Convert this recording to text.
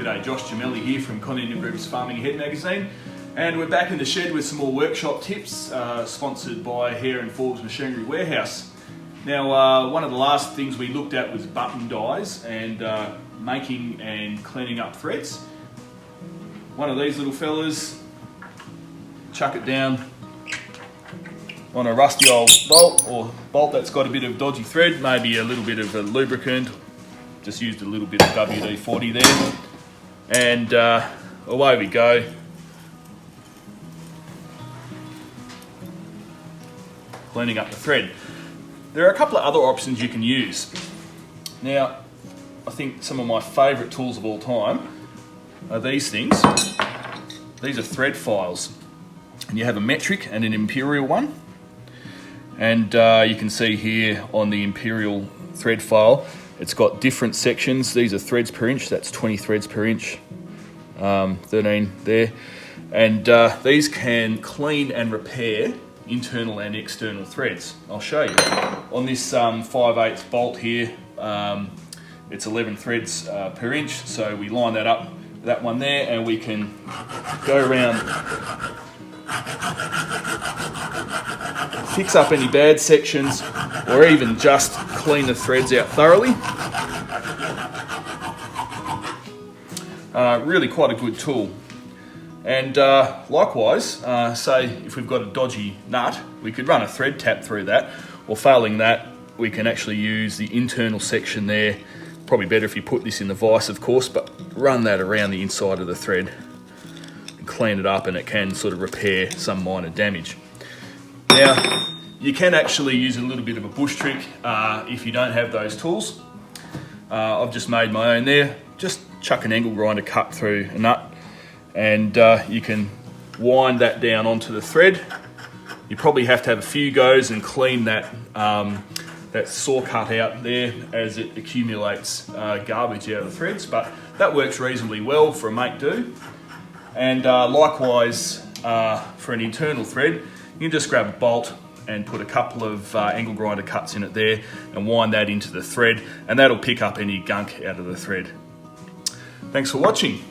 G'day, Josh Gemelli here from Kondinin Group's Farming Ahead magazine, and we're back in the shed with some more workshop tips, sponsored by Hare and Forbes Machinery Warehouse. Now, one of the last things we looked at was button dies and making and cleaning up threads. One of these little fellas, chuck it down on a rusty old bolt or bolt that's got a bit of dodgy thread, maybe a little bit of a lubricant. Just used a little bit of WD-40 there, and away we go. Cleaning up the thread. There are a couple of other options you can use. Now, I think some of my favourite tools of all time are these things. These are thread files, and you have a metric and an imperial one. And you can see here on the imperial thread file, it's got different sections. These are threads per inch, that's 20 threads per inch, 13 there. And these can clean and repair internal and external threads. I'll show you. On this 5/8 bolt here, it's 11 threads per inch, so we line that up, that one there, and we can go around, fix up any bad sections, or even just clean the threads out thoroughly. Really quite a good tool. And likewise, say if we've got a dodgy nut, we could run a thread tap through that, or failing that, we can actually use the internal section there. Probably better if you put this in the vise, of course, but run that around the inside of the thread and clean it up, and it can sort of repair some minor damage. Now, you can actually use a little bit of a bush trick if you don't have those tools. I've just made my own there. Just chuck an angle grinder cut through a nut, and you can wind that down onto the thread. You probably have to have a few goes and clean that that saw cut out there as it accumulates garbage out of the threads, but that works reasonably well for a make do. And likewise for an internal thread, you can just grab a bolt and put a couple of angle grinder cuts in it there and wind that into the thread, and that'll pick up any gunk out of the thread. Thanks for watching.